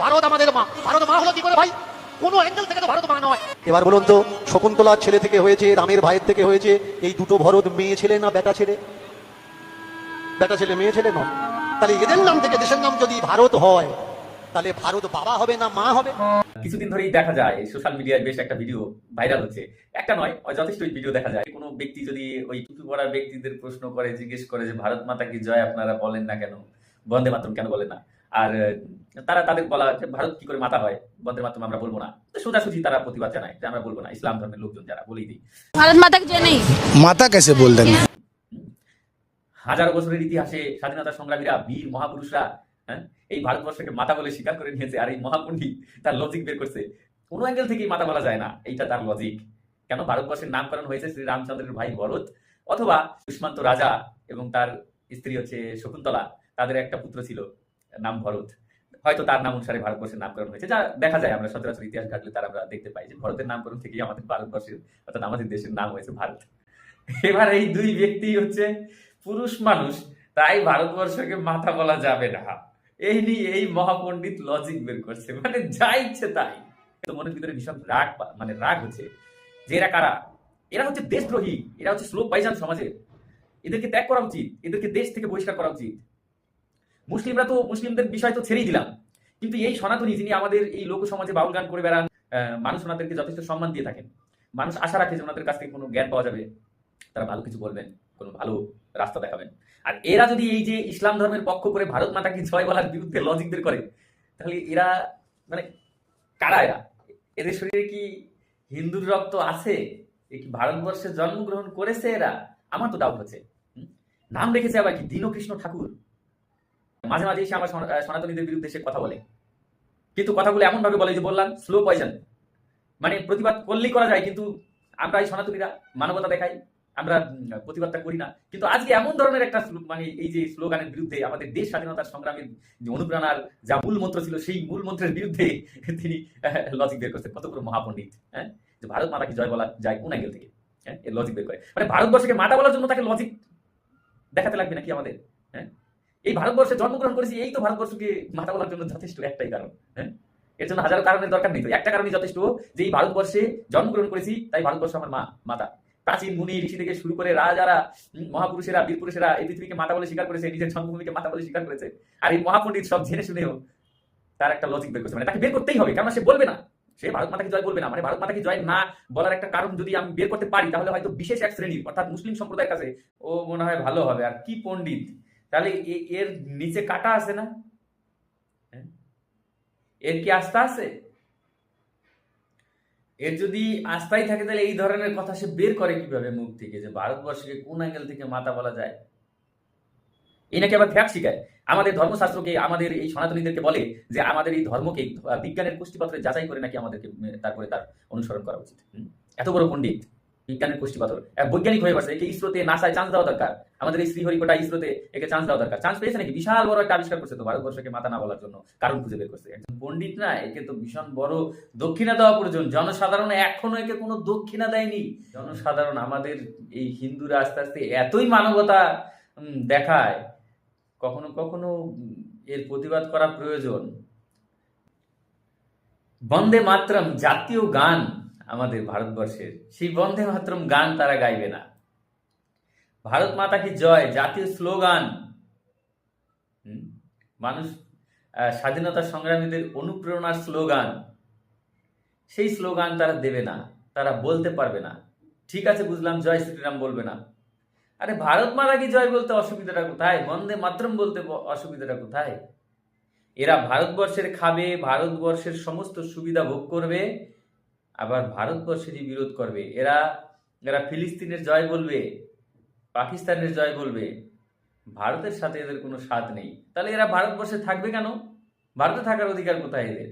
ভারত আমাদের মা। ভারত মা হলো কি করে ভাই? কোনো অ্যাঙ্গেল থেকে তো ভারত মা নয়। এবার বলুন তো, শকুন্তলার ছেলে থেকে হয়েছে, রামের ভাইয়ের থেকে হয়েছে, এই দুটো ভরত মেয়ে ছেলে না বেটা ছেলে? বেটা ছেলে, মেয়ে ছেলে নয়। তাহলে এদের নাম থেকে দেশের নাম যদি ভারত হয়, তাহলে ভারত বাবা হবে না মা হবে? কিছুদিন ধরেই দেখা যায় সোশ্যাল মিডিয়ায় বেশ একটা ভিডিও ভাইরাল হচ্ছে। একটা নয়, যথেষ্ট ভিডিও দেখা যায়। কোনো ব্যক্তি যদি ওই টুপি পরা ব্যক্তিদের প্রশ্ন করে, জিজ্ঞেস করে যে ভারত মাতা কি জয় আপনারা বলেন না কেন, বন্দে মাতরম কেন বলেন না, আর তারা তাদের বলা যে ভারত কি করে মাতা হয়, বন্দে মাতরম আমরা বলবো না। তো সোজাসুজি তারা প্রতিবাদ জানায় যে আমরা বলবো না। ইসলাম ধর্মের লোকজন যারা, বলেই দিই भारत माता की जय नहीं। माता कैसे बोल देंगे? হাজার বছরের ইতিহাসে স্বাধীনতা সংগ্রামীরা, বীর মহাপুরুষরা হ্যাঁ এই ভারতবর্ষকে মাতা বলে স্বীকার করে নিয়েছে। আর এই মহাপণ্ডিত তার লজিক বের করছে, কোনো অ্যাঙ্গেল থেকেই মাতা বলা যায় না, এইটা তার লজিক। কেন ভারতবর্ষের নামকরণ হয়েছে শ্রী রামচন্দ্রের ভাই ভরত, অথবা দুষ্মন্ত রাজা এবং তার স্ত্রী হচ্ছে শকুন্তলা, তাদের একটা পুত্র ছিল নাম ভরত, হয়তো তার নাম অনুসারে ভারতবর্ষের নামকরণ হয়েছে। যা দেখা যায়, আমরা সচরাচর ইতিহাস ঘাটলে তার আমরা দেখতে পাই যে ভরতের নামকরণ থেকেই আমাদের ভারতবর্ষের, অর্থাৎ আমাদের দেশের নাম হয়েছে ভারত। এবার এই দুই ব্যক্তি হচ্ছে পুরুষ মানুষ, তাই ভারতবর্ষকে মাথা বলা যাবে না, এই নিয়ে এই মহাপণ্ডিত লজিক বের করছে, মানে যা ইচ্ছে তাই। তো মনের ভিতরে ভীষণ রাগ, মানে রাগ হচ্ছে যে এরা কারা? এরা হচ্ছে দেশদ্রোহী, এরা হচ্ছে স্লো পয়জন সমাজের। এদেরকে ত্যাগ করা উচিত, এদেরকে দেশ থেকে বহিষ্কার করা উচিত। মুসলিমরা তো, মুসলিমদের বিষয় তো ছেড়েই দিলাম, কিন্তু এই সনাতনী যিনি আমাদের এই লোক সমাজে বাউল গান করে বেড়ান, মানুষ ওনাদেরকে যথেষ্ট সম্মান দিয়ে থাকেন। মানুষ আশা রাখে যে ওনাদের কাছ থেকে কোনো জ্ঞান পাওয়া যাবে, তারা ভালো কিছু বলবেন, কোনো ভালো রাস্তা দেখাবেন। আর এরা যদি এই যে ইসলাম ধর্মের পক্ষ করে ভারত মাতা কি জয় বলার বিরুদ্ধে লজিক বের করে, তাহলে এরা মানে কারা? এরা, এদের শরীরে কি হিন্দুর রক্ত আছে? এ কি ভারতবর্ষে জন্মগ্রহণ করেছে এরা? আমার তো ডাউট হচ্ছে। নাম রেখেছে আবার কি দীনকৃষ্ণ ঠাকুর। মাঝে মাঝে এসে আমার সনাতনীদের বিরুদ্ধে সে কথা বলে, কিন্তু কথাগুলো এমন ভাবে বলে যে বললাম স্লো পয়জন, মানে প্রতিবাদ করলেই করা যায়, কিন্তু আমরা এই সনাতনীরা মানবতা দেখাই, আমরা প্রতিবাদটা করি না। কিন্তু আজকে এমন ধরনের একটা মানে এই যে স্লোগানের বিরুদ্ধে, আমাদের দেশ স্বাধীনতার সংগ্রামের যে অনুপ্রেরণার যা মূল মন্ত্র ছিল, সেই মূল মন্ত্রের বিরুদ্ধে তিনি লজিক বের করছেন। কত বড় মহাপণ্ডিত! হ্যাঁ, যে ভারত মাতাকে জয় বলা যায় কোন অ্যাঙ্গেল থেকে? হ্যাঁ, এর লজিক বের করে, মানে ভারতবর্ষকে মাতা বলার জন্য তাকে লজিক দেখাতে লাগবে নাকি আমাদের? হ্যাঁ, এই ভারতবর্ষে জন্মগ্রহণ করেছি, এই তো ভারতবর্ষকে মাতা বলার জন্য যথেষ্ট একটাই কারণ। হ্যাঁ, এর জন্য হাজারো কারণের দরকার নেই, তো একটা কারণই যথেষ্ট, যে এই ভারতবর্ষে জন্মগ্রহণ করেছি, তাই ভারতবর্ষ আমার মা, মাতা। প্রাচীন মুনি ঋষি থেকে শুরু করে রাজারা, মহাপুরুষেরা, বীর পুরুষেরা এই পৃথিবীকে মাতা বলে স্বীকার করেছে, নিজের জন্মভূমিকে মাতা বলে স্বীকার করেছে। আর এই মহাপণ্ডিত সব জেনে শুনেও তার একটা লজিক বের করছে, মানে তাকে বের করতেই হবে, কারণ সে বলবে না, সে ভারত মাতাকে জয় বলবে না। মানে ভারত মাতাকে জয় না বলার একটা কারণ যদি আমি বের করতে পারি, তাহলে হয়তো বিশেষ এক শ্রেণীর, অর্থাৎ মুসলিম সম্প্রদায়ের কাছে ও মনে হয় ভালো হবে। আর কি পণ্ডিত! তাহলে এর নিচে কাটা আছে না? এর কি আস্থা আছে? এর যদি আস্থাই থাকে, তাহলে এই ধরনের কথা সে বের করে কিভাবে মুখ থেকে, যে ভারতবর্ষকে কোন অ্যাঙ্গেল থেকে মাতা বলা যায়? এই নাকি আবার ফ্যাক্ট শিখায়, আমাদের ধর্মশাস্ত্রকে, আমাদের এই সনাতনীদেরকে বলে যে আমাদের এই ধর্মকে বিজ্ঞানের পুষ্টিপত্রে যাচাই করে নাকি আমাদেরকে তারপরে তার অনুসরণ করা উচিত। এত বড় পণ্ডিত, বিজ্ঞানের পুষ্টিপত্র, বৈজ্ঞানিক হয়ে পারছে, একে ইসরোতে, নাসায় চান্স দেওয়া দরকার। আমাদের এই শ্রীহরিকোটা ইসরোতে একে চান্স দেওয়া দরকার। চান্স পেয়েছে নাকি? বিশাল বড় একটা আবিষ্কার করছে তো, ভারতবর্ষকে মাতা না বলার জন্য কারণ খুঁজে বের করছে। একজন পণ্ডিত না, একে তো ভীষণ বড় দক্ষিণা দেওয়া প্রয়োজন। জনসাধারণ এখনো একে কোনো দক্ষিণা দেয়নি। জনসাধারণ, আমাদের এই হিন্দুরা আস্তে আস্তে এতই মানবতা দেখায়, কখনো কখনো এর প্রতিবাদ করা প্রয়োজন। বন্দে মাতরম জাতীয় গান আমাদের ভারতবর্ষের, সেই বন্দে মাতরম গান তারা গাইবে না। ভারত মাতা কি জয় জাতীয় স্লোগান, মানুষ স্বাধীনতা সংগ্রামীদের অনুপ্রেরণার স্লোগান, সেই স্লোগান তারা দেবে না, তারা বলতে পারবে না। ঠিক আছে, বুঝলাম, জয় শ্রীরাম বলবে না। আরে ভারত মাতা কি জয় বলতে অসুবিধাটা কোথায়? বন্দে মাতরম বলতে অসুবিধাটা কোথায়? এরা ভারতবর্ষের খাবে, ভারতবর্ষের সমস্ত সুবিধা ভোগ করবে, আবার ভারতবর্ষেরই বিরোধ করবে। এরা ফিলিস্তিনের জয় বলবে, পাকিস্তানের জয় বলবে, ভারতের সাথে এদের কোনো স্বাদ নেই। তাহলে এরা ভারতবর্ষে থাকবে কেন? ভারতে থাকার অধিকার কোথায় এদের?